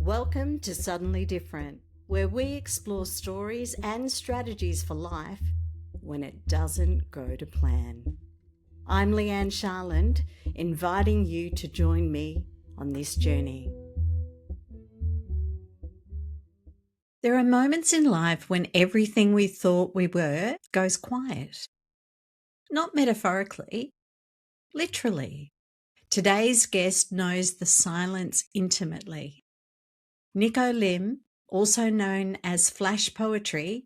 Welcome to Suddenly Different, where we explore stories and strategies for life when it doesn't go to plan. I'm Leigh-Anne Charland, inviting you to join me on this journey. There are moments in life when everything we thought we were goes quiet. Not metaphorically, literally. Today's guest knows the silence intimately. Nico Lim, also known as Flash Poetry,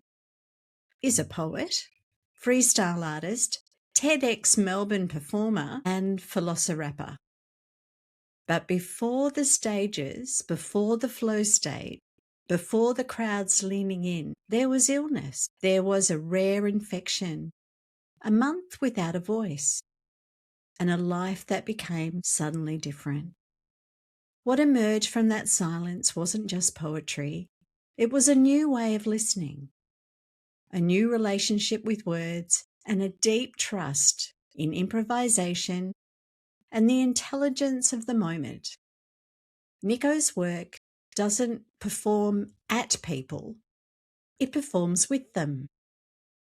is a poet, freestyle artist, TEDx Melbourne performer, and Velociraptor. But before the stages, before the flow state, before the crowds leaning in, there was illness. There was a rare infection, a month without a voice, and a life that became suddenly different. What emerged from that silence wasn't just poetry. It was a new way of listening, a new relationship with words, and a deep trust in improvisation and the intelligence of the moment. Nico's work doesn't perform at people, it performs with them.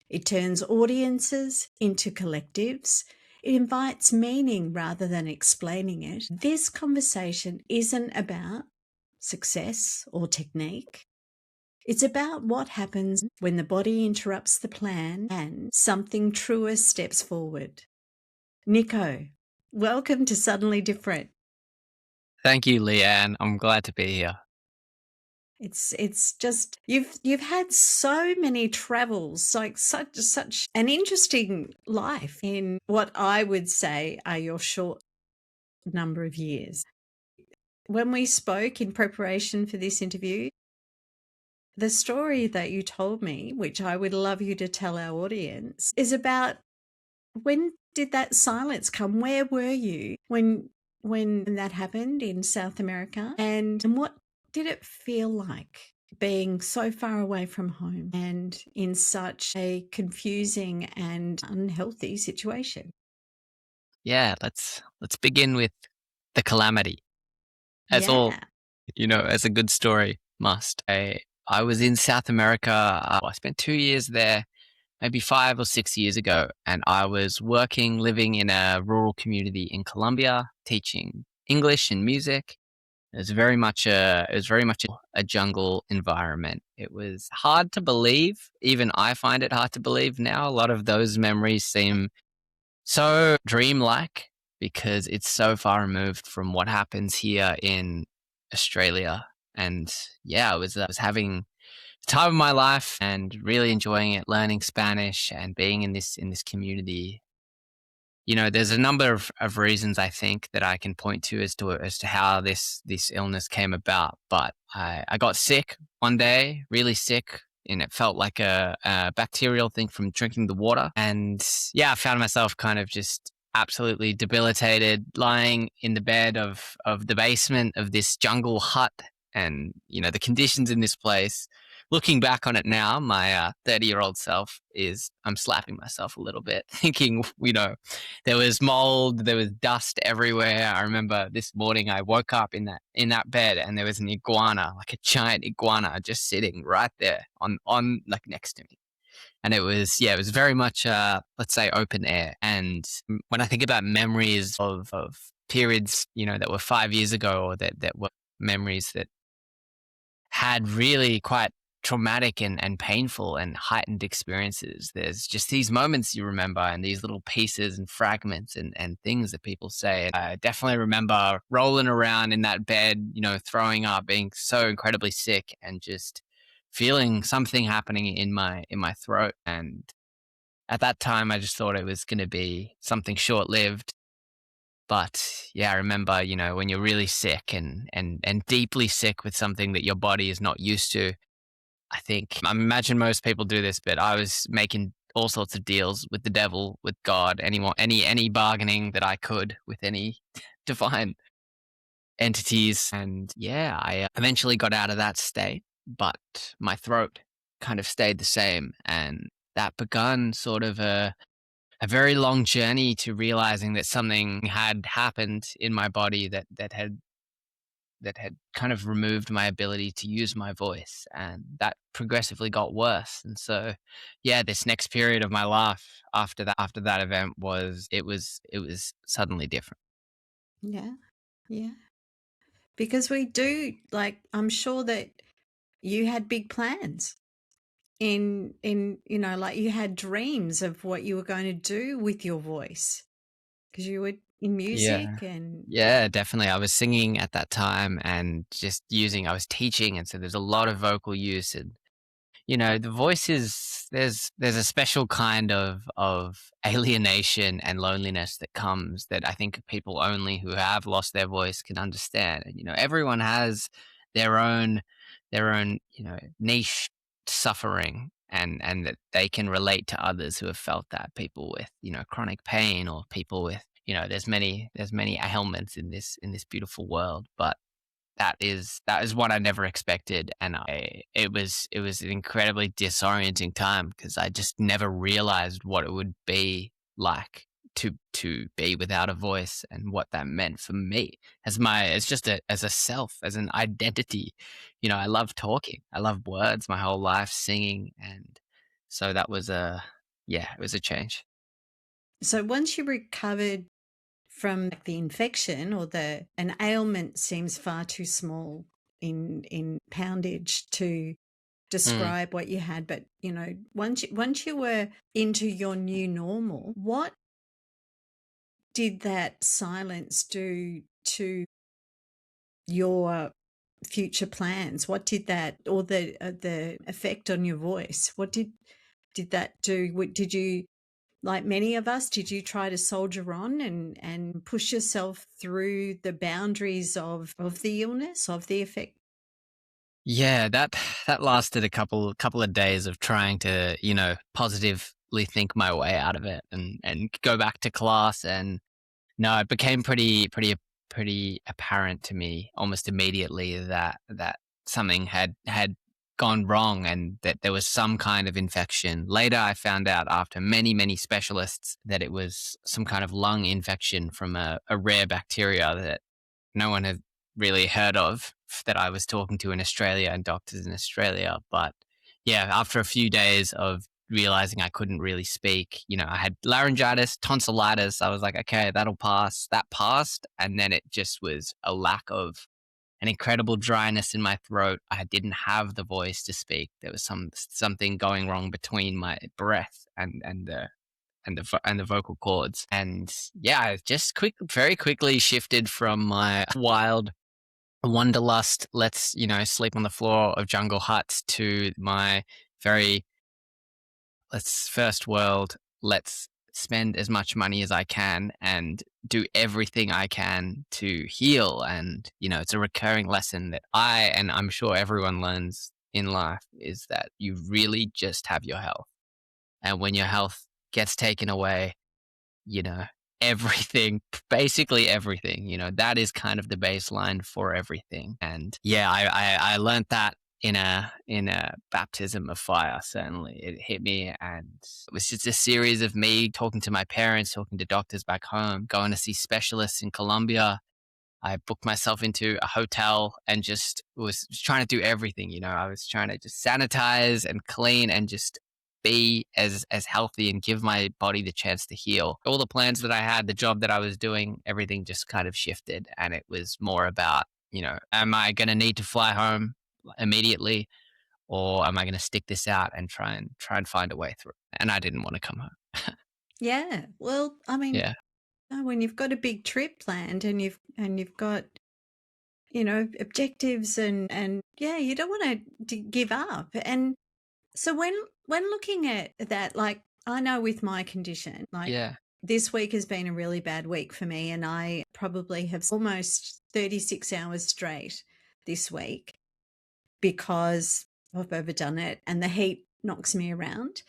It turns audiences into collectives. It invites meaning rather than explaining it. This conversation isn't about success or technique. It's about what happens when the body interrupts the plan and something truer steps forward. Nico, welcome to Suddenly Different. Thank you, Leigh-Anne. I'm glad to be here. It's just you've had so many travels, like such an interesting life in what I would say are your short number of years. When we spoke in preparation for this interview, the story that you told me, which I would love you to tell our audience, is about when did that silence come? Where were you when that happened in South America? And what did it feel like being so far away from home and in such a confusing and unhealthy situation? Yeah, let's begin with the calamity. As all, Yeah. as a good story must. I was in South America. I spent 2 years there, maybe 5 or 6 years ago, and I was living in a rural community in Colombia, teaching English and music. It was very much a jungle environment. It was hard to believe. Even I find it hard to believe now. A lot of those memories seem so dreamlike because it's so far removed from what happens here in Australia. And yeah, I was having the time of my life and really enjoying it, learning Spanish and being in this community. There's a number of reasons I think that I can point to as to how this illness came about. But I got sick one day, really sick, and it felt like a bacterial thing from drinking the water. And yeah, I found myself kind of just absolutely debilitated, lying in the bed of the basement of this jungle hut. And the conditions in this place, looking back on it now, my 30-year-old self I'm slapping myself a little bit, thinking, there was mold, there was dust everywhere. I remember this morning I woke up in that bed and there was an iguana, like a giant iguana, just sitting right there on like next to me. And it was very much, let's say, open air. And when I think about memories of periods, that were 5 years ago, or that were memories that had really quite traumatic and painful and heightened experiences, there's just these moments you remember and these little pieces and fragments and things that people say. I definitely remember rolling around in that bed, throwing up, being so incredibly sick and just feeling something happening in my throat. And at that time, I just thought it was going to be something short-lived. But yeah, I remember, when you're really sick and deeply sick with something that your body is not used to, I imagine most people do this, but I was making all sorts of deals with the devil, with God, any bargaining that I could with any divine entities. And yeah, I eventually got out of that state, but my throat kind of stayed the same. And that begun sort of a very long journey to realizing that something had happened in my body that had that had kind of removed my ability to use my voice, and that progressively got worse. And so, yeah, this next period of my life after that event was suddenly different. Yeah. Yeah. Because we do, like, I'm sure that you had big plans like you had dreams of what you were going to do with your voice because you were in Yeah. music and Yeah, definitely. I was singing at that time and just I was teaching, and so there's a lot of vocal use. And the voice is there's a special kind of alienation and loneliness that comes that I think people only who have lost their voice can understand. And everyone has their own niche suffering, and that they can relate to others who have felt that. People with chronic pain, or people with there's many ailments in this beautiful world, but that is what I never expected, and it was an incredibly disorienting time because I just never realized what it would be like to be without a voice and what that meant for me as a self, as an identity. I love talking, I love words, my whole life singing, and so that was it was a change. so once you recovered from like, the infection or the an ailment seems far too small in poundage to Mm. describe what you had, but once you were into your new normal, what did that silence do to your future plans? What did that, or the effect on your voice? What did that do? Did you, like many of us, did you try to soldier on and push yourself through the boundaries of the illness, of the effect? Yeah, that lasted a couple of days of trying to, positively think my way out of it, and go back to class. And no, it became pretty apparent to me almost immediately that something had gone wrong, and that there was some kind of infection. Later I found out, after many specialists, that it was some kind of lung infection from a rare bacteria that no one had really heard of, that I was talking to in Australia and doctors in Australia. But yeah, after a few days of realizing I couldn't really speak, I had laryngitis, tonsillitis. I was like, okay, that'll pass. That passed. And then it just was a lack of an incredible dryness in my throat. I didn't have the voice to speak. There was something going wrong between my breath and the vocal cords. And yeah, I just very quickly shifted from my wild wanderlust, let's sleep on the floor of jungle huts, to my very let's first world, let's spend as much money as I can and do everything I can to heal. And it's a recurring lesson that and I'm sure everyone learns in life, is that you really just have your health. And when your health gets taken away, you know, everything, basically everything, that is kind of the baseline for everything. And yeah, I learned that in a baptism of fire. Certainly, it hit me, and it was just a series of me talking to my parents, talking to doctors back home, going to see specialists in Colombia. I booked myself into a hotel and just was trying to do everything. I was trying to just sanitize and clean and just be as healthy and give my body the chance to heal. All the plans that I had, the job that I was doing, everything just kind of shifted, and it was more about, am I going to need to fly home immediately, or am I going to stick this out and try and find a way through? And I didn't want to come home. Yeah. Well, I mean, Yeah. when you've got a big trip planned and you've got objectives and yeah, you don't want to give up. And so when looking at that, like I know with my condition, like Yeah. this week has been a really bad week for me, and I probably have almost 36 hours straight this week because I've overdone it and the heat knocks me around.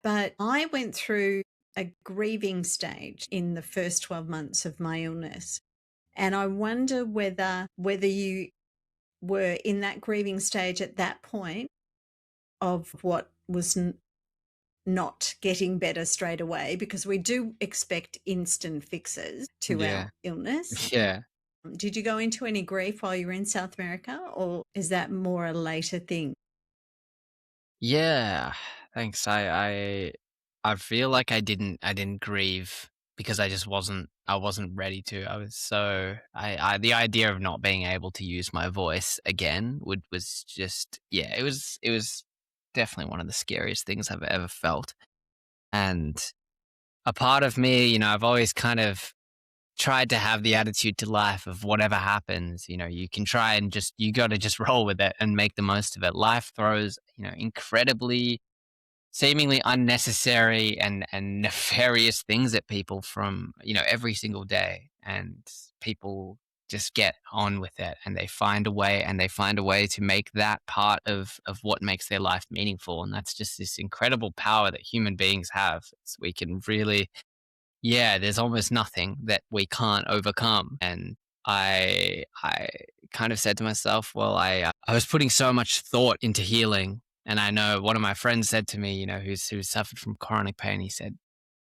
But I went through a grieving stage in the first 12 months of my illness. And I wonder whether you were in that grieving stage at that point of what was not getting better straight away, because we do expect instant fixes to our Yeah. illness. Yeah. Did you go into any grief while you were in South America, or is that more a later thing? Yeah, thanks. I feel like I didn't grieve because I wasn't ready to. I was so I the idea of not being able to use my voice again would was just yeah, it was definitely one of the scariest things I've ever felt. And a part of me, I've always kind of tried to have the attitude to life of whatever happens, you can try and you got to just roll with it and make the most of it. Life throws, incredibly seemingly unnecessary and nefarious things at people from every single day, and people just get on with it, and they find a way to make that part of what makes their life meaningful. And that's just this incredible power that human beings have. We can really, yeah, there's almost nothing that we can't overcome. And I kind of said to myself, well, I was putting so much thought into healing, and I know one of my friends said to me, who's suffered from chronic pain. He said,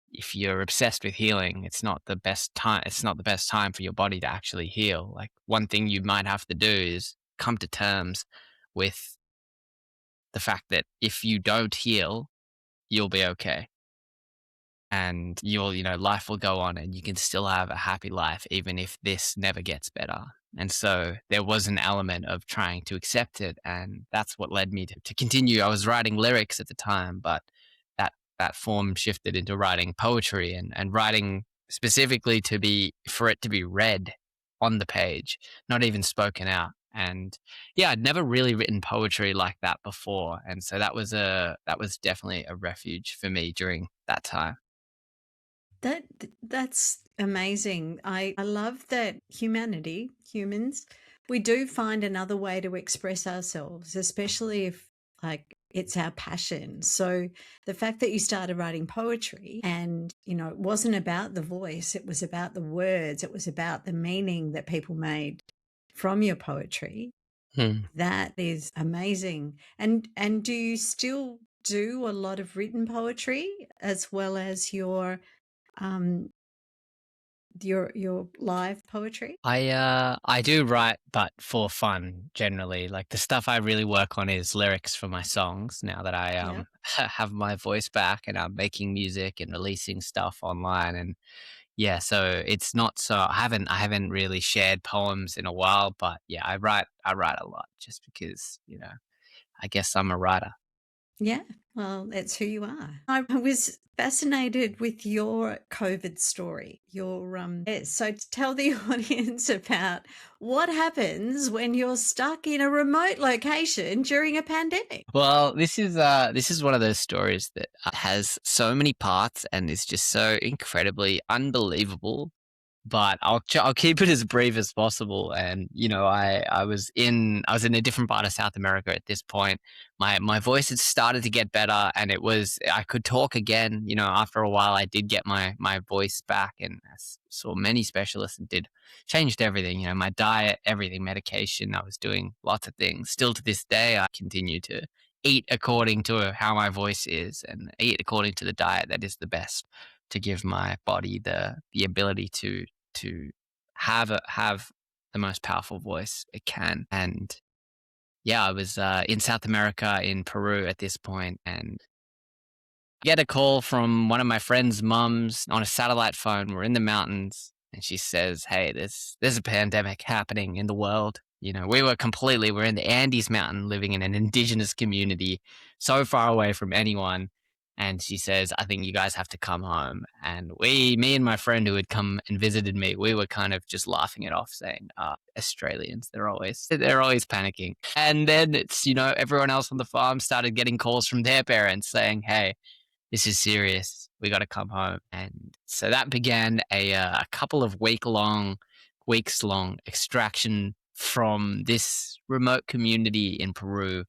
if you're obsessed with healing, it's not the best time. It's not the best time for your body to actually heal. Like, one thing you might have to do is come to terms with the fact that if you don't heal, you'll be okay, and life will go on, and you can still have a happy life even if this never gets better. And so there was an element of trying to accept it, and that's what led me to continue. I was writing lyrics at the time, but that form shifted into writing poetry, and writing specifically for it to be read on the page, not even spoken out. And yeah, I'd never really written poetry like that before, and so that was definitely a refuge for me during that time. That's amazing. I love that humans, we do find another way to express ourselves, especially if like it's our passion. So the fact that you started writing poetry and, it wasn't about the voice, it was about the words, it was about the meaning that people made from your poetry. Hmm. That is amazing. And do you still do a lot of written poetry as well as um, your live poetry? I do write, but for fun generally. Like, the stuff I really work on is lyrics for my songs now that I Yeah. have my voice back, and I'm making music and releasing stuff online. And yeah, so it's not so I haven't really shared poems in a while, but yeah, I write a lot just because, I guess I'm a writer. Yeah. Well, that's who you are. I was fascinated with your COVID story. So tell the audience about what happens when you're stuck in a remote location during a pandemic. Well, this is one of those stories that has so many parts and is just so incredibly unbelievable, but I'll keep it as brief as possible. And I was in a different part of South America at this point. My voice had started to get better, and I could talk again. After a while, I did get my voice back, and I saw many specialists and did changed everything. My diet, everything, medication. I was doing lots of things. Still to this day, I continue to eat according to how my voice is, and eat according to the diet that is the best to give my body the ability to have the most powerful voice it can. And yeah, I was in South America, in Peru at this point, and get a call from one of my friend's mums on a satellite phone. We're in the mountains, and she says, "Hey, there's a pandemic happening in the world." We're in the Andes mountain, living in an indigenous community, so far away from anyone. And she says, "I think you guys have to come home." And me and my friend who had come and visited me, we were kind of just laughing it off, saying, Australians, they're always panicking. And then everyone else on the farm started getting calls from their parents saying, "Hey, this is serious. We got to come home." And so that began a couple of weeks long extraction from this remote community in Peru,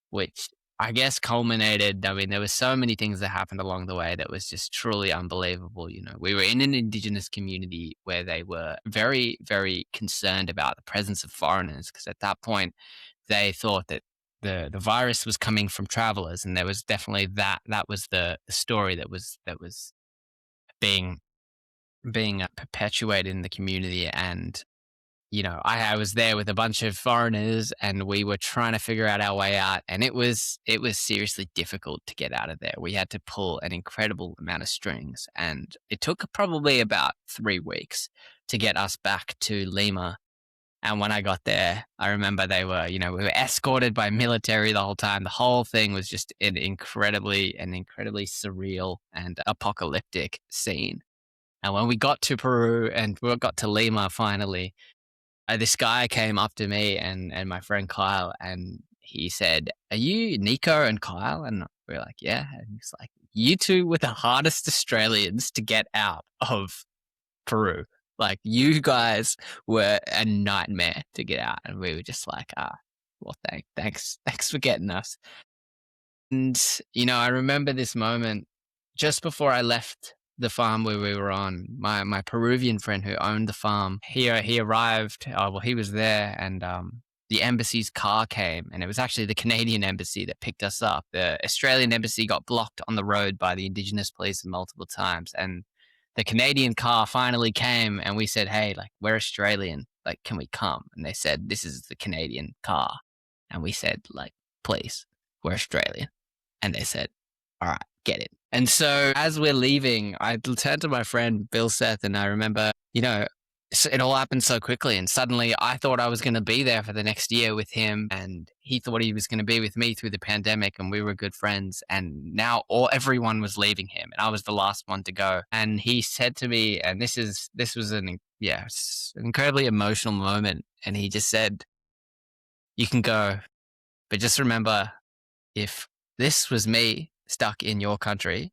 which I guess culminated. I mean, there were so many things that happened along the way that was just truly unbelievable. We were in an indigenous community where they were very, very concerned about the presence of foreigners, because at that point they thought that the virus was coming from travelers, and there was definitely that was the story that was being perpetuated in the community. And I was there with a bunch of foreigners and we were trying to figure out our way out. And it was seriously difficult to get out of there. We had to pull an incredible amount of strings and it took probably about 3 weeks to get us back to Lima. And when I got there, I remember we were escorted by military the whole time. The whole thing was just an incredibly surreal and apocalyptic scene. And when we got to Peru and we got to Lima finally, this guy came up to me and my friend Kyle, and he said, "Are you Nico and Kyle?" And we are like, "Yeah." And he's like, "You two were the hardest Australians to get out of Peru. Like, you guys were a nightmare to get out." And we were just like, well, thanks for getting us. And, I remember this moment just before I left the farm where we were on. My Peruvian friend who owned the farm, he arrived. Well, he was there, and the embassy's car came, and it was actually the Canadian embassy that picked us up. The Australian embassy got blocked on the road by the Indigenous police multiple times, and the Canadian car finally came, and we said, "Hey, like, we're Australian. Like, can we come?" And they said, "This is the Canadian car," and we said, like, "Please, we're Australian." And they said, "All right, get it." And so as we're leaving, I turned to my friend Bill Seth, and I remember, it all happened so quickly. And suddenly I thought I was going to be there for the next year with him. And he thought he was going to be with me through the pandemic. And we were good friends. And now everyone was leaving him. And I was the last one to go. And he said to me, and this was it's an incredibly emotional moment. And he just said, "You can go, but just remember, if this was me stuck in your country,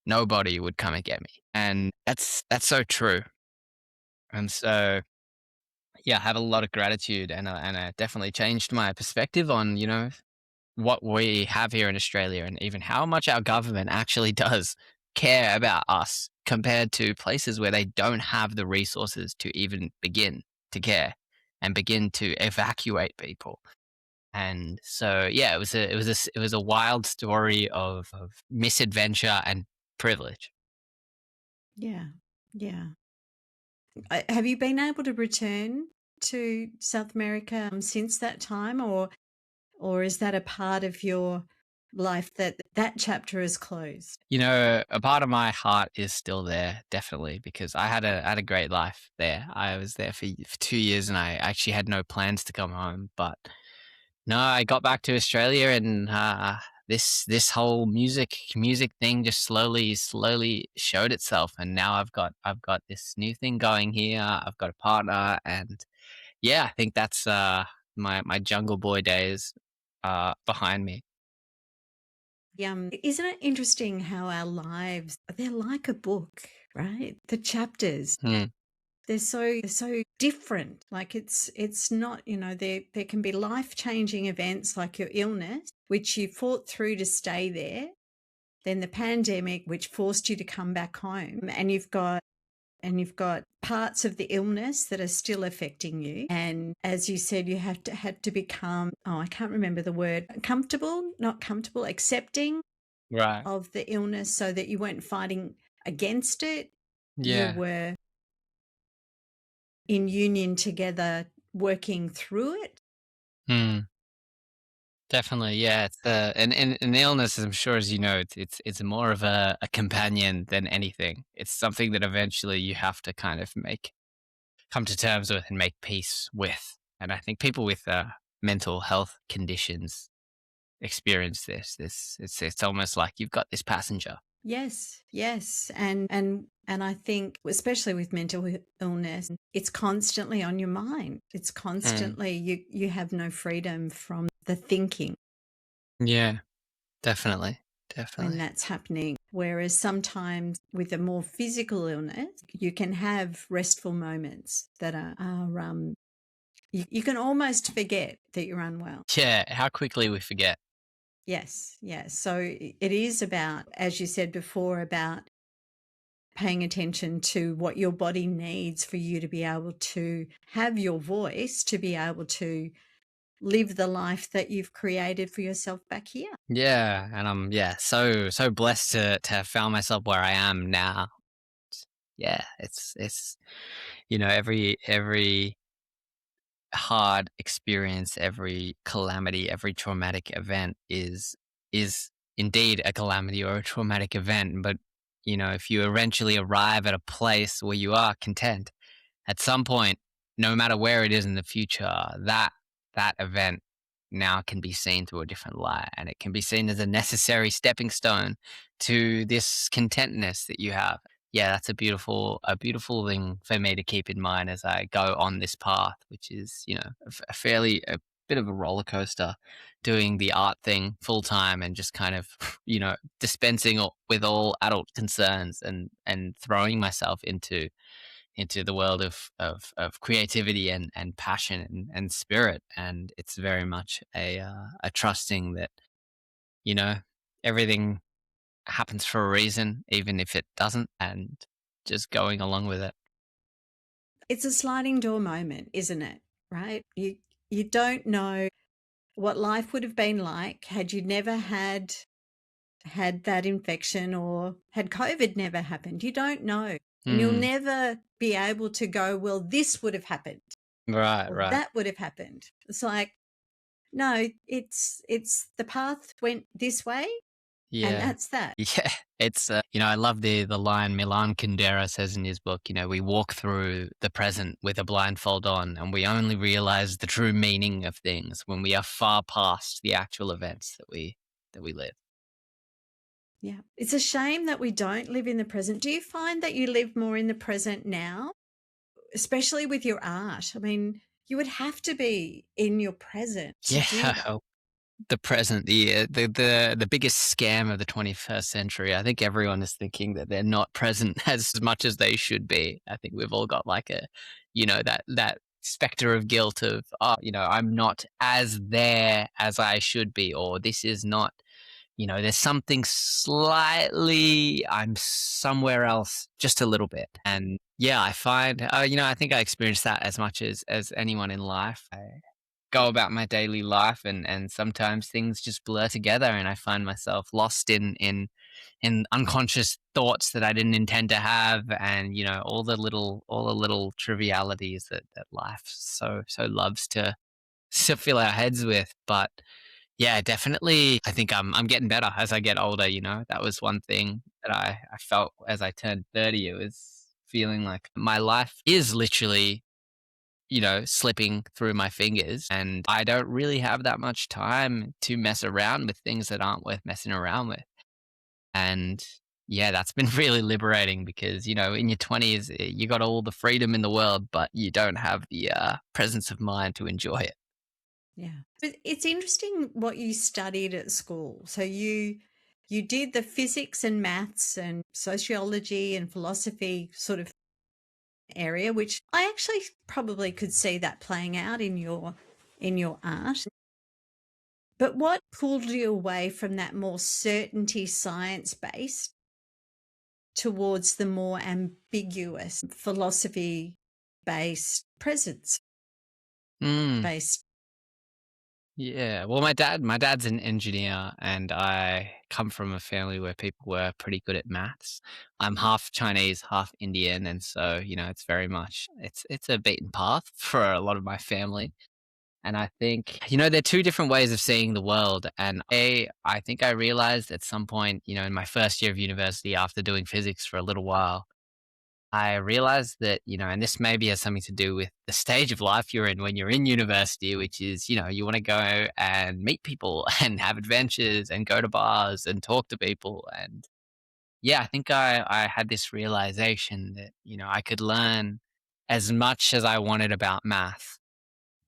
nobody would come and get me." And that's so true. And so, yeah, I have a lot of gratitude, and it definitely changed my perspective on, what we have here in Australia, and even how much our government actually does care about us compared to places where they don't have the resources to even begin to care and begin to evacuate people. And so, yeah, it was a wild story of misadventure and privilege. Yeah. Yeah. Have you been able to return to South America since that time, or is that a part of your life that chapter is closed? A part of my heart is still there, definitely, because I had a great life there. I was there for 2 years, and I actually had no plans to come home. But no, I got back to Australia, and this whole music thing just slowly showed itself, and now I've got this new thing going here. I've got a partner, and yeah, I think that's my Jungle Boy days behind me. Isn't it interesting how our lives, they're like a book, right? The chapters, Hmm. they're so different. Like it's not, there can be life-changing events like your illness, which you fought through to stay there, then the pandemic, which forced you to come back home, and you've got parts of the illness that are still affecting you. And as you said, you had to become, I can't remember the word, not comfortable, accepting Right. of the illness, so that you weren't fighting against it. You Yeah. were in union together, working through it. Hmm. Definitely, yeah. It's an illness, I'm sure, as you know, it's more of a companion than anything. It's something that eventually you have to kind of come to terms with and make peace with. And I think people with mental health conditions experience this. It's almost like you've got this passenger. Yes, yes. And I think, especially with mental illness, it's constantly on your mind. It's Mm. constantly, you have no freedom from the thinking Yeah, definitely, when definitely. that's happening. Whereas sometimes with a more physical illness, you can have restful moments that you can almost forget that you're unwell. Yeah, how quickly we forget. Yes, yes. So it is about, as you said before, about paying attention to what your body needs for you to be able to have your voice, to be able to live the life that you've created for yourself back here. Yeah, and I'm so blessed to have found myself where I am now. Yeah, it's every hard experience, every calamity, every traumatic event is indeed a calamity or a traumatic event. But if you eventually arrive at a place where you are content, at some point, no matter where it is in the future, that event now can be seen through a different light, and it can be seen as a necessary stepping stone to this contentness that you have. Yeah, that's a beautiful thing for me to keep in mind as I go on this path, which is, a bit of a roller coaster, doing the art thing full time and just kind of, dispensing with all adult concerns and throwing myself into the world of creativity and passion and spirit. And it's very much a trusting that, you know, everything happens for a reason, even if it doesn't, and just going along with it. It's a sliding door moment, isn't it? Right? You don't know what life would have been like had you never had that infection, or had COVID never happened. You don't know. And you'll Mm, never be able to go, well, this would have happened right, or right. that would have happened. It's like, no, it's the path went this way, and Yeah. that's that. Yeah. I love the line Milan Kundera says in his book, we walk through the present with a blindfold on, and we only realize the true meaning of things when we are far past the actual events that we live. Yeah. It's a shame that we don't live in the present. Do you find that you live more in the present now, especially with your art? I mean, you would have to be in your present to do that. Yeah. The present, the biggest scam of the 21st century. I think everyone is thinking that they're not present as much as they should be. I think we've all got like that specter of guilt of, oh, I'm not as there as I should be, or this is not, there's something slightly, I'm somewhere else just a little bit. And yeah, I find, I think I experience that as much as anyone in life. I go about my daily life, and sometimes things just blur together, and I find myself lost in unconscious thoughts that I didn't intend to have, and all the little trivialities that life so loves to fill our heads with. But yeah, definitely I think I'm getting better as I get older. That was one thing that I felt as I turned 30. It was feeling like my life is literally, slipping through my fingers. And I don't really have that much time to mess around with things that aren't worth messing around with. And yeah, that's been really liberating because, in your 20s, you got all the freedom in the world, but you don't have the presence of mind to enjoy it. Yeah. But it's interesting what you studied at school. So you did the physics and maths and sociology and philosophy sort of area, which I actually probably could see that playing out in your art. But what pulled you away from that more certainty science based towards the more ambiguous philosophy based presence Mm, based? yeah. Well, my dad's an engineer, and I come from a family where people were pretty good at maths. I'm half Chinese, half Indian, and so, it's very much it's a beaten path for a lot of my family. And I think, there are two different ways of seeing the world. And I think I realized at some point, in my first year of university, after doing physics for a little while, I realized that, and this maybe has something to do with the stage of life you're in when you're in university, which is, you want to go and meet people and have adventures and go to bars and talk to people. And yeah, I think I had this realization that, I could learn as much as I wanted about math,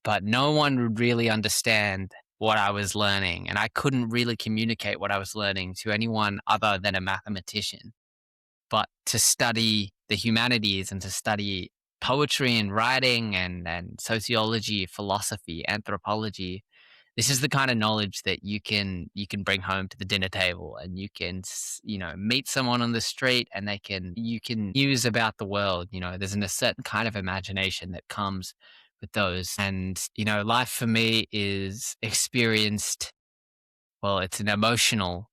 but no one would really understand what I was learning. And I couldn't really communicate what I was learning to anyone other than a mathematician. But to study the humanities and to study poetry and writing and sociology, philosophy, anthropology, this is the kind of knowledge that you can bring home to the dinner table, and you can meet someone on the street, and you can muse about the world. There's a certain kind of imagination that comes with those. And life for me is experienced, well, it's an emotional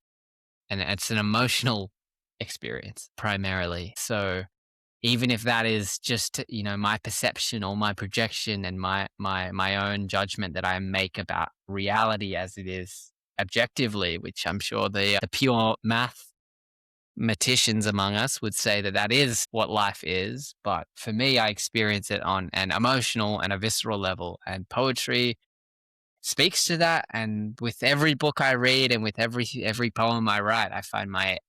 experience primarily. So even if that is just, my perception or my projection and my own judgment that I make about reality as it is objectively, which I'm sure the pure mathematicians among us would say that that is what life is. But for me, I experience it on an emotional and a visceral level, and poetry speaks to that. And with every book I read and with every poem I write, I find my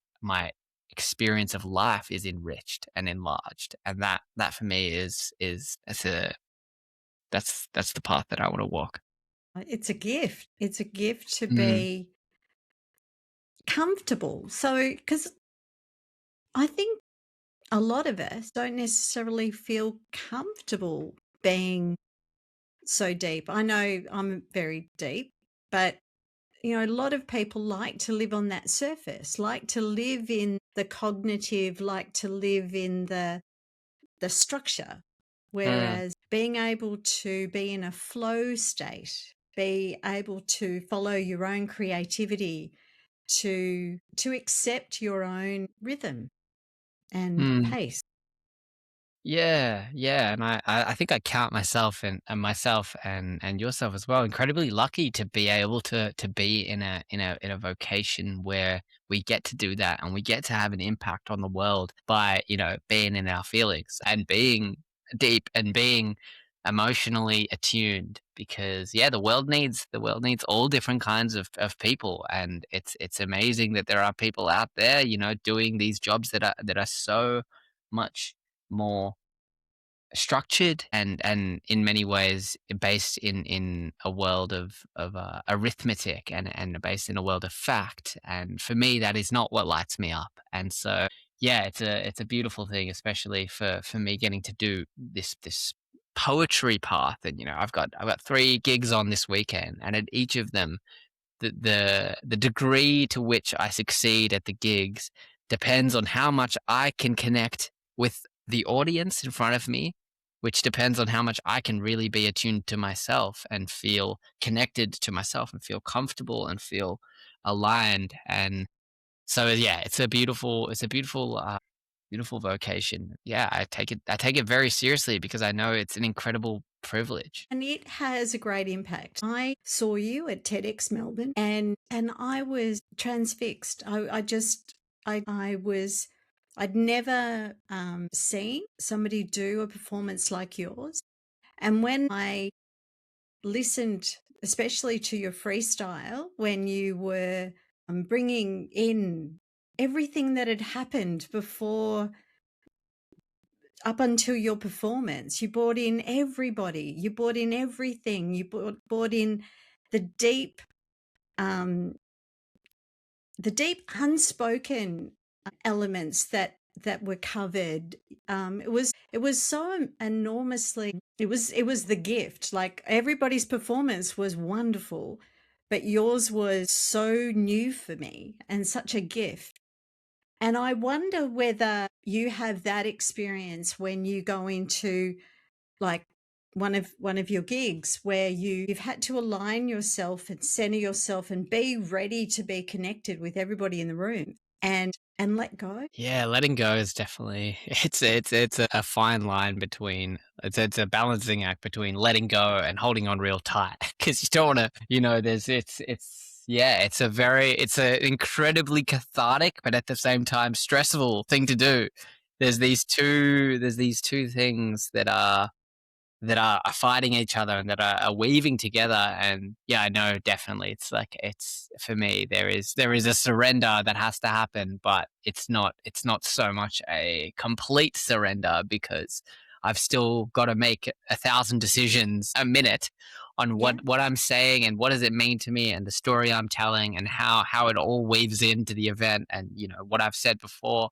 experience of life is enriched and enlarged. And that for me is that's the path that I want to walk. It's a gift. It's a gift to Mm, be comfortable. So, because I think a lot of us don't necessarily feel comfortable being so deep. I know I'm very deep, but a lot of people like to live on that surface, like to live in the cognitive, like to live in the structure. mm, Whereas being able to be in a flow state, be able to follow your own creativity, to accept your own rhythm and mm. pace. Yeah, yeah, and I think I count myself and yourself as well incredibly lucky to be able to be in a vocation where we get to do that and we get to have an impact on the world by, being in our feelings and being deep and being emotionally attuned. Because yeah, the world needs all different kinds of people, and it's amazing that there are people out there, doing these jobs that are so much more structured and in many ways based in a world of arithmetic and based in a world of fact. And for me, that is not what lights me up. And so yeah, it's a beautiful thing, especially for me getting to do this poetry path. And I've got 3 gigs on this weekend, and at each of them the degree to which I succeed at the gigs depends on how much I can connect with the audience in front of me, which depends on how much I can really be attuned to myself and feel connected to myself and feel comfortable and feel aligned. And so yeah, it's a beautiful vocation. Yeah, I take it very seriously because I know it's an incredible privilege. And it has a great impact. I saw you at TEDx Melbourne, and I was transfixed. I'd never seen somebody do a performance like yours. And when I listened, especially to your freestyle, when you were bringing in everything that had happened before, up until your performance, you brought in everybody, you brought in everything, you brought in the deep, um, the deep unspoken elements that were covered. It was so enormously. It was the gift. Like, everybody's performance was wonderful, but yours was so new for me and such a gift. And I wonder whether you have that experience when you go into, like, one of your gigs where you've had to align yourself and center yourself and be ready to be connected with everybody in the room and let go. Yeah, letting go is definitely it's a fine line between it's a balancing act between letting go and holding on real tight because you don't want to, there's it's yeah, it's a incredibly cathartic but at the same time stressful thing to do. There's these two things that are fighting each other and that are weaving together. And yeah, I know definitely it's like it's for me there is a surrender that has to happen, but it's not so much a complete surrender because I've still got to make 1,000 decisions a minute on Yeah. what I'm saying and what does it mean to me and the story I'm telling and how it all weaves into the event and what I've said before.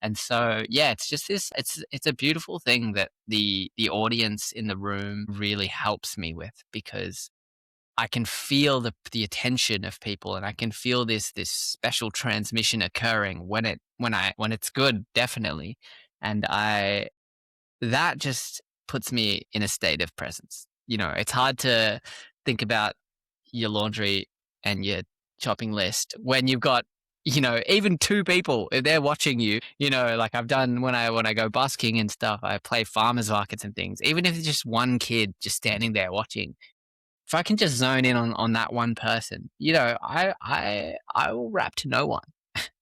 And so, yeah, it's just it's a beautiful thing that the audience in the room really helps me with because I can feel the attention of people and I can feel this special transmission occurring when it's good, definitely. And I that just puts me in a state of presence. It's hard to think about your laundry and your shopping list when you've got even two people, if they're watching you, like I've done when I go busking and stuff, I play farmers markets and things. Even if it's just one kid just standing there watching, if I can just zone in on that one person, I will rap to no one.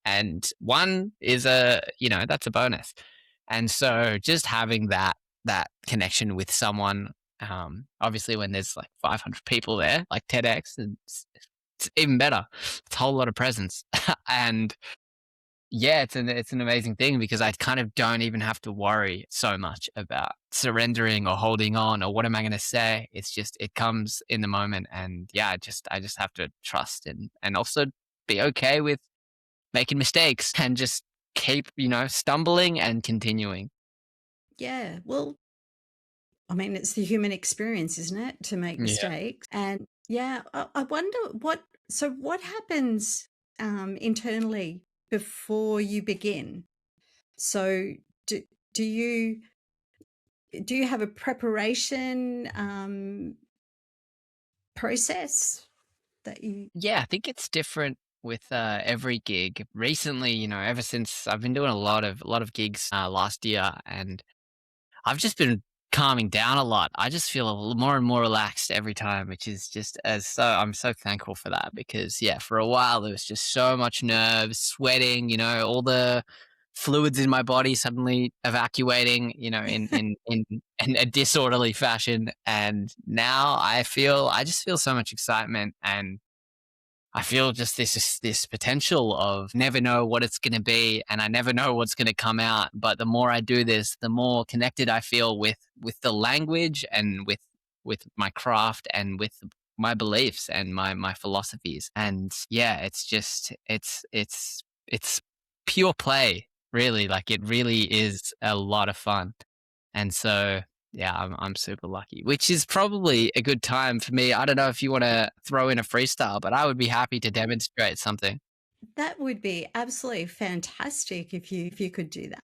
And one is that's a bonus. And so just having that connection with someone, obviously when there's like 500 people there, like TEDx, it's even better. It's a whole lot of presence. And yeah, it's an amazing thing because I kind of don't even have to worry so much about surrendering or holding on or what am I going to say. It's just it comes in the moment, and yeah, I just have to trust and also be okay with making mistakes and just keep stumbling and continuing. Yeah. Well, I mean, it's the human experience, isn't it, to make Yeah. mistakes? And yeah, I wonder what happens internally before you begin. So do do you do you have a preparation process that you? Yeah, I think it's different with every gig. Recently, ever since I've been doing a lot of gigs last year, and I've just been calming down a lot. I just feel a little more and more relaxed every time, which is just I'm so thankful for that because yeah, for a while there was just so much nerves, sweating, all the fluids in my body suddenly evacuating, in a disorderly fashion. And now I just feel so much excitement, and I feel just this potential of never know what it's going to be, and I never know what's going to come out. But the more I do this, the more connected I feel with the language and with my craft and with my beliefs and my philosophies. And yeah, it's pure play, really. Like it really is a lot of fun. And so, yeah, I'm super lucky, which is probably a good time for me. I don't know if you want to throw in a freestyle, but I would be happy to demonstrate something. That would be absolutely fantastic if you could do that.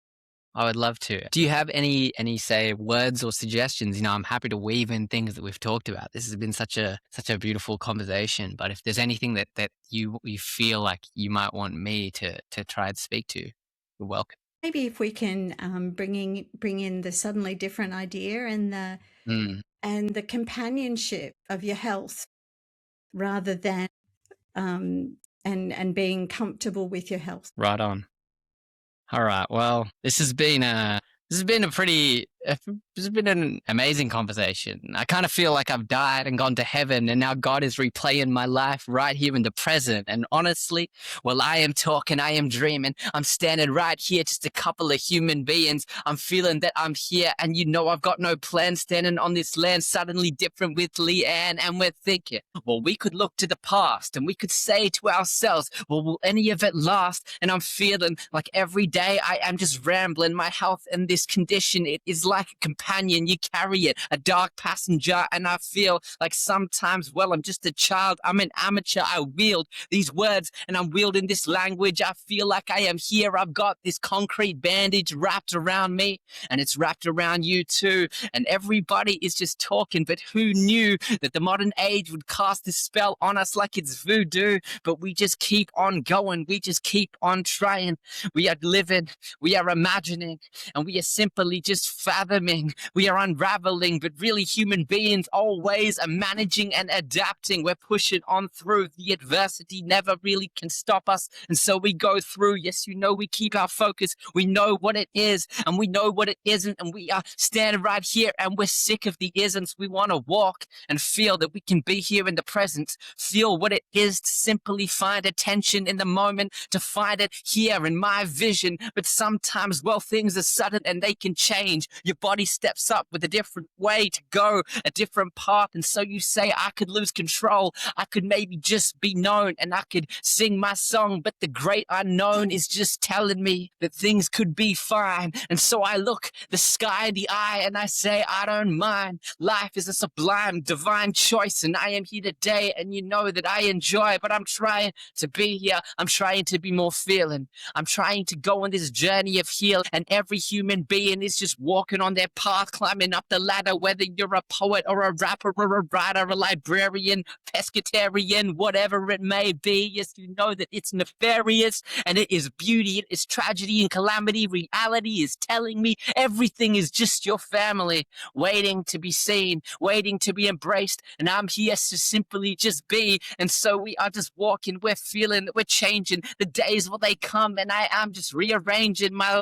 I would love to. Do you have any say words or suggestions? I'm happy to weave in things that we've talked about. This has been such a beautiful conversation. But if there's anything that you feel like you might want me to try and speak to, you're welcome. Maybe if we can bring in the suddenly different idea Mm, and the companionship of your health rather than and being comfortable with your health. right on. All right. Well, this has been an amazing conversation. I kind of feel like I've died and gone to heaven, and now God is replaying my life right here in the present. And honestly, while I am talking, I am dreaming. I'm standing right here, just a couple of human beings. I'm feeling that I'm here, and I've got no plan. Standing on this land, suddenly different with Leigh-Anne, and we're thinking, well, we could look to the past, and we could say to ourselves, well, will any of it last? And I'm feeling like every day I am just rambling. My health and this condition, it is like a companion. You carry it, a dark passenger, and I feel like sometimes, well, I'm just a child. I'm an amateur. I wield these words and I'm wielding this language. I feel like I am here. I've got this concrete bandage wrapped around me, and it's wrapped around you too. And everybody is just talking, but who knew that the modern age would cast this spell on us like it's voodoo? But we just keep on going. We just keep on trying. We are living, we are imagining, and we are simply just fathoming. We are unraveling, but really human beings always are managing and adapting. We're pushing on through. The adversity never really can stop us. And so we go through. Yes, we keep our focus. We know what it is and we know what it isn't. And we are standing right here and we're sick of the isn't. We want to walk and feel that we can be here in the present, feel what it is to simply find attention in the moment, to find it here in my vision. But sometimes, well, things are sudden and they can change. Your body steps up with a different way to go, a different path. And so you say, I could lose control. I could maybe just be known and I could sing my song. But the great unknown is just telling me that things could be fine. And so I look the sky in the eye and I say, I don't mind. Life is a sublime, divine choice. And I am here today and you know that I enjoy, but I'm trying to be here. I'm trying to be more feeling. I'm trying to go on this journey of heal. And every human being is just walking walking on their path, climbing up the ladder, whether you're a poet or a rapper or a writer, a librarian, pescatarian, whatever it may be. Yes, you know that it's nefarious and it is beauty, it is tragedy and calamity. Reality is telling me everything is just your family, waiting to be seen, waiting to be embraced. And I'm here to simply just be. And so we are just walking, we're feeling, we're changing. The days will they come, and I am just rearranging my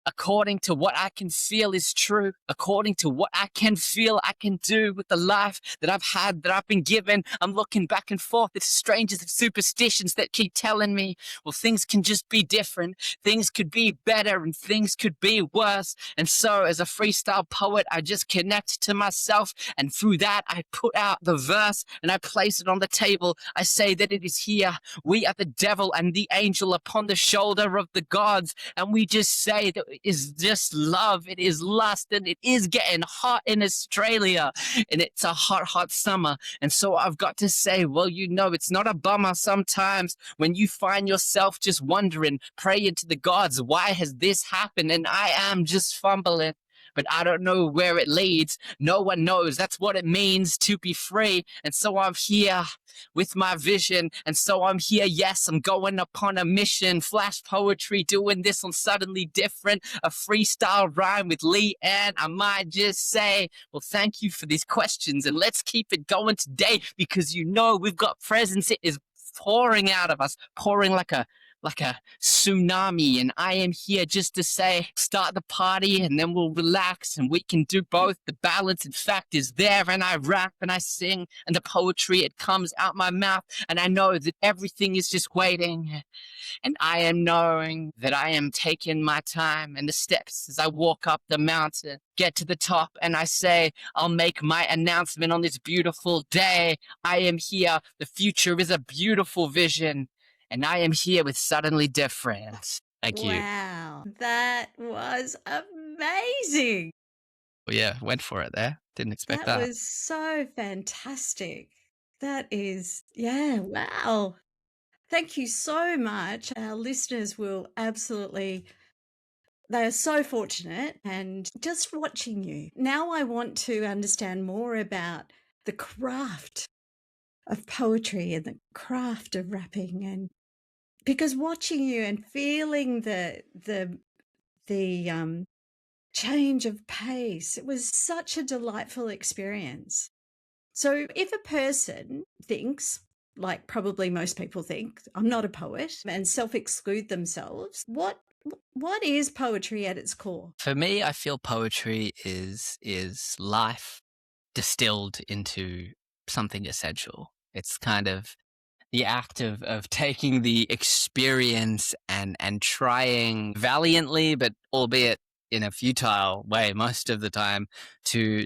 according to what I can feel is true, according to what I can feel I can do with the life that I've had, that I've been given. I'm looking back and forth at strangers of superstitions that keep telling me, well, things can just be different. Things could be better and things could be worse. And so as a freestyle poet, I just connect to myself. And through that, I put out the verse and I place it on the table. I say that it is here. We are the devil and the angel upon the shoulder of the gods. And we just say that it is just love, it is lust, and it is getting hot in Australia, and it's a hot, hot summer. And so I've got to say, well, you know, it's not a bummer sometimes when you find yourself just wondering, praying to the gods, why has this happened? And I am just fumbling, but I don't know where it leads. No one knows. That's what it means to be free. And so I'm here with my vision. And so I'm here. Yes, I'm going upon a mission. Flash poetry, doing this on Suddenly Different. A freestyle rhyme with Leigh-Anne. I might just say, well, thank you for these questions. And let's keep it going today because you know we've got presence. It is pouring out of us, pouring like a tsunami, and I am here just to say, start the party and then we'll relax and we can do both. The balance, in fact, is there, and I rap and I sing and the poetry, it comes out my mouth, and I know that everything is just waiting, and I am knowing that I am taking my time and the steps as I walk up the mountain, get to the top, and I say, I'll make my announcement on this beautiful day. I am here. The future is a beautiful vision. And I am here with Suddenly Different. Thank you. Wow, that was amazing. Well, yeah, went for it there. Didn't expect That that. was so fantastic. That is, yeah, wow. Thank you so much. Our listeners will absolutely, they are so fortunate and just watching you. Now I want to understand more about the craft of poetry and the craft of rapping, and because watching you and feeling the change of pace, it was such a delightful experience. So if a person thinks, like probably most people think, I'm not a poet, and self-exclude themselves, what is poetry at its core? For me, I feel poetry is life distilled into something essential. It's kind of the act of taking the experience and trying valiantly, but albeit in a futile way most of the time, to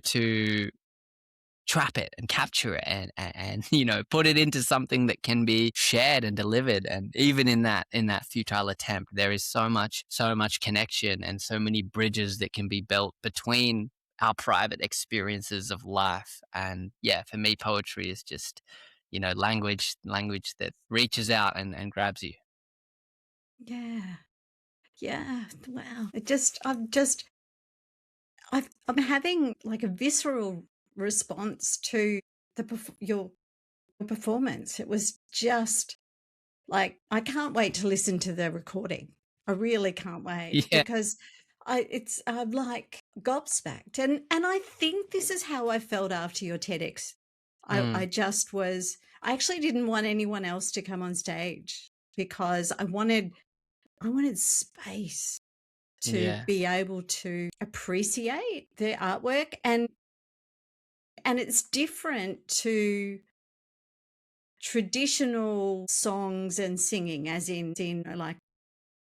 trap it and capture it and you know, put it into something that can be shared and delivered. And even in that futile attempt, there is so much connection and so many bridges that can be built between our private experiences of life. And yeah, for me, poetry is just, you know, language that reaches out and grabs you. Yeah. Yeah. Wow. I'm having like a visceral response to your performance. It was just like, I can't wait to listen to the recording. I really can't wait Yeah. because I'm like gobsmacked. And I think this is how I felt after your TEDx. I just was, I actually didn't want anyone else to come on stage because I wanted space to Yeah. be able to appreciate their artwork, and it's different to traditional songs and singing, as in like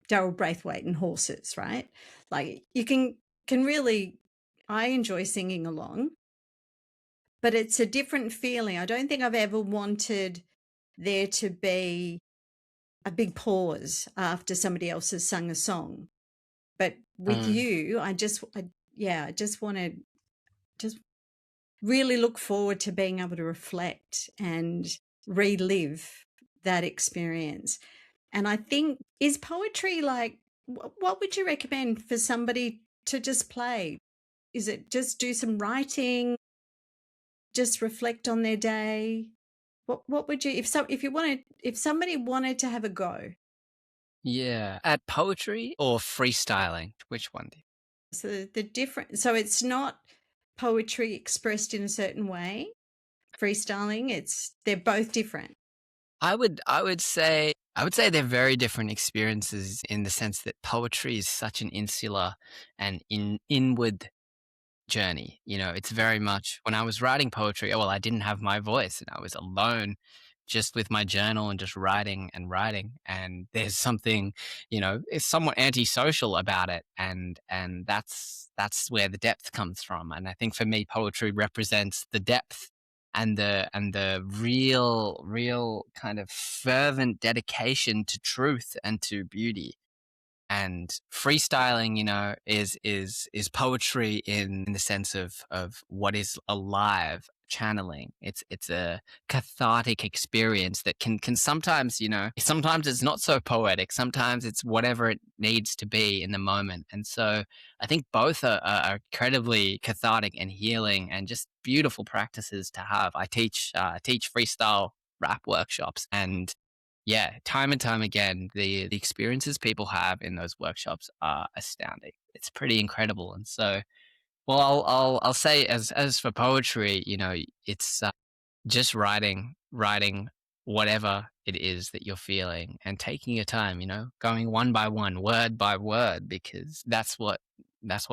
Daryl Braithwaite and Horses, right? Like you can really, I enjoy singing along, but it's a different feeling. I don't think I've ever wanted there to be a big pause after somebody else has sung a song. But with you, I just want to just really look forward to being able to reflect and relive that experience. And I think, is poetry like, what would you recommend for somebody to just play? Is it just do some writing, just reflect on their day? What would you, if somebody wanted to have a go? Yeah. At poetry or freestyling? Which one do you? So the different, so it's not poetry expressed in a certain way. Freestyling, they're both different. I would say they're very different experiences in the sense that poetry is such an insular and inward journey. It's very much when I was writing poetry, well, I didn't have my voice and I was alone just with my journal and just writing and writing. And there's something, it's somewhat antisocial about it. And that's where the depth comes from. And I think for me, poetry represents the depth and the real kind of fervent dedication to truth and to beauty. And freestyling, is poetry in the sense of what is alive, channeling. It's a cathartic experience that can sometimes, sometimes it's not so poetic. Sometimes it's whatever it needs to be in the moment. And so I think both are incredibly cathartic and healing and just beautiful practices to have. I teach freestyle rap workshops, and yeah, time and time again, the experiences people have in those workshops are astounding. It's pretty incredible. And so, well, I'll say as for poetry, it's just writing whatever it is that you're feeling and taking your time, going one by one, word by word, because that's what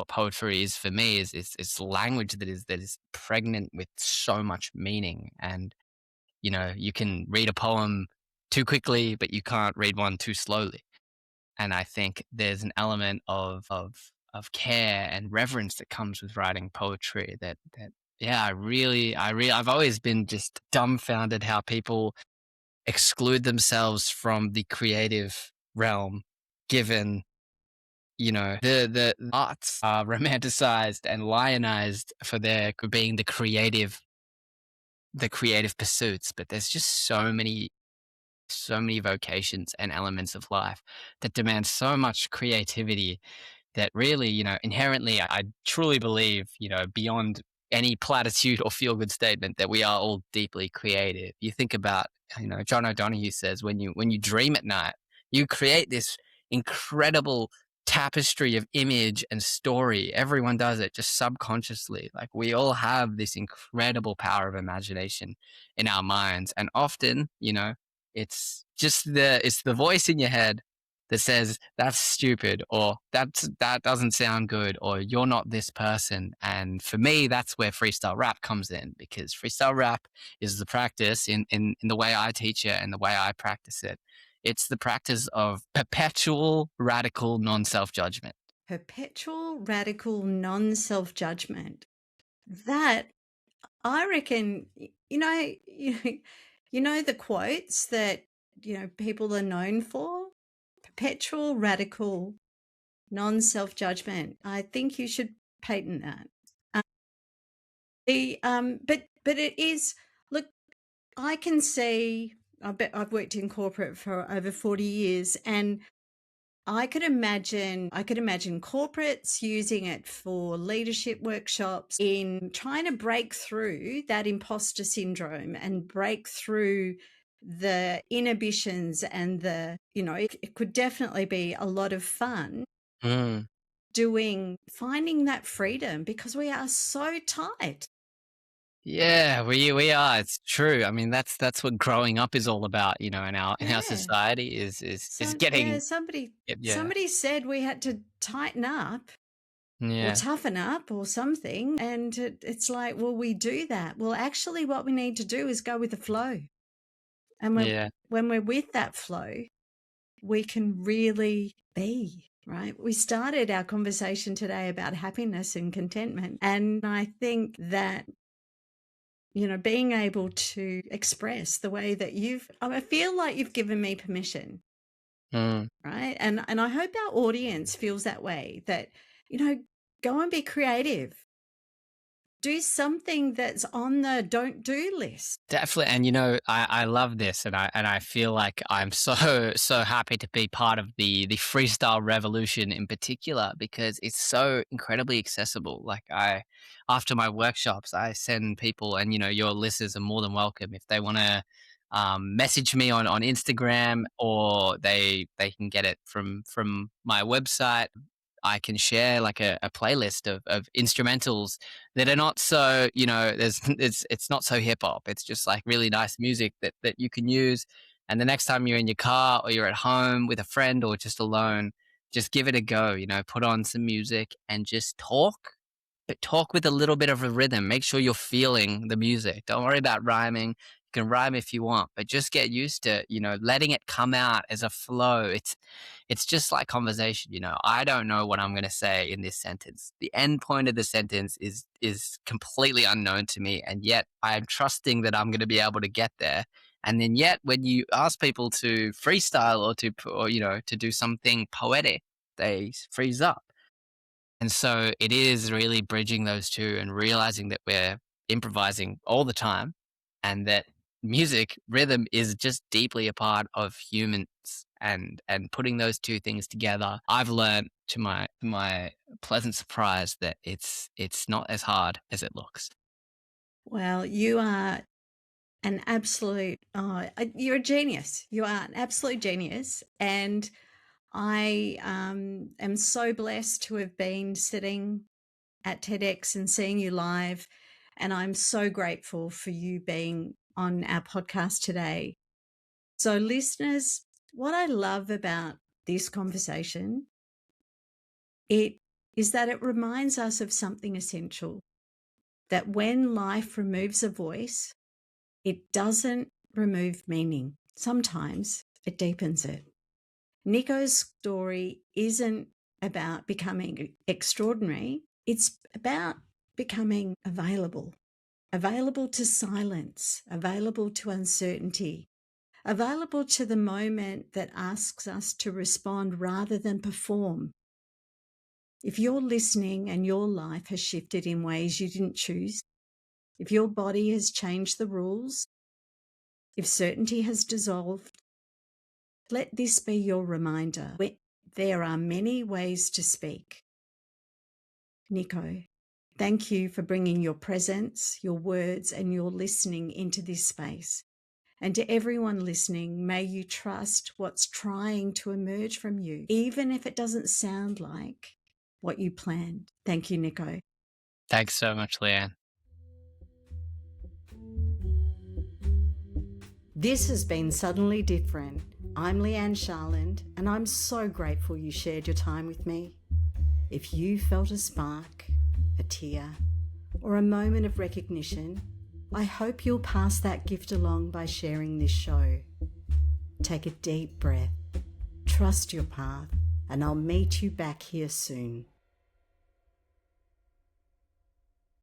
poetry is for me. Is it's language that is pregnant with so much meaning. And you can read a poem too quickly, but you can't read one too slowly. And I think there's an element of care and reverence that comes with writing poetry that yeah, I've always been just dumbfounded how people exclude themselves from the creative realm, given the arts are romanticized and lionized for their being the creative pursuits. But there's just so many vocations and elements of life that demand so much creativity that really, inherently, I truly believe, beyond any platitude or feel good statement, that we are all deeply creative. You think about, John O'Donohue says, when you dream at night, you create this incredible tapestry of image and story. Everyone does it just subconsciously. Like, we all have this incredible power of imagination in our minds. And often, it's the voice in your head that says that's stupid, or that doesn't sound good, or you're not this person. And for me, that's where freestyle rap comes in, because freestyle rap is the practice in the way I teach it and the way I practice it. It's the practice of perpetual radical non-self judgment. Perpetual radical non-self judgment. That, I reckon, the quotes that, people are known for? Perpetual radical non-self judgment. I think you should patent that. But it is, look, I can see, I bet I've worked in corporate for over 40 years, and I could imagine corporates using it for leadership workshops in trying to break through that imposter syndrome and break through the inhibitions and it could definitely be a lot of fun Mm. finding that freedom, because we are so tight. Yeah, we are. It's true. I mean, that's what growing up is all about, in our Yeah. society is Yeah, getting. somebody Yeah, somebody said we had to tighten up or yeah, toughen up or something. And it's like, well, we do that. Well, actually, what we need to do is go with the flow. And yeah. when we're with that flow, we can really be, right? We started our conversation today about happiness and contentment. And I think that, being able to express the way that I feel like you've given me permission, Mm. right? And I hope our audience feels that way, that, go and be creative. do something that's on the don't do list. Definitely. And I love this, and I feel like I'm so happy to be part of the freestyle revolution in particular, because it's so incredibly accessible. Like, after my workshops, I send people, and your listeners are more than welcome if they want to message me on Instagram, or they can get it from my website. I can share like a playlist of instrumentals that are not so, it's not so hip hop. It's just like really nice music that you can use. And the next time you're in your car, or you're at home with a friend, or just alone, just give it a go, put on some music and just talk, but talk with a little bit of a rhythm. Make sure you're feeling the music. Don't worry about rhyming. You can rhyme if you want, but just get used to, letting it come out as a flow. It's just like conversation. I don't know what I'm going to say in this sentence. The end point of the sentence is completely unknown to me, and yet I'm trusting that I'm going to be able to get there. And then yet, when you ask people to freestyle, or to do something poetic, they freeze up. And so it is really bridging those two and realizing that we're improvising all the time, and that music, rhythm, is just deeply a part of humans, and putting those two things together. I've learned, to my pleasant surprise, that it's not as hard as it looks. Well, you are an absolute, you're a genius. You are an absolute genius. And I am so blessed to have been sitting at TEDx and seeing you live. And I'm so grateful for you being on our podcast today. So, listeners, what I love about this conversation, is that it reminds us of something essential, that when life removes a voice, it doesn't remove meaning. Sometimes it deepens it. Nico's story isn't about becoming extraordinary. It's about becoming available to silence, available to uncertainty, available to the moment that asks us to respond rather than perform. If you're listening and your life has shifted in ways you didn't choose, if your body has changed the rules, if certainty has dissolved, let this be your reminder. There are many ways to speak. Nico, thank you for bringing your presence, your words, and your listening into this space. And to everyone listening, may you trust what's trying to emerge from you, even if it doesn't sound like what you planned. Thank you, Nico. Thanks so much, Leigh-Anne. This has been Suddenly Different. I'm Leigh-Anne Charland, and I'm so grateful you shared your time with me. If you felt a spark, a tear, or a moment of recognition, I hope you'll pass that gift along by sharing this show. Take a deep breath, trust your path, and I'll meet you back here soon.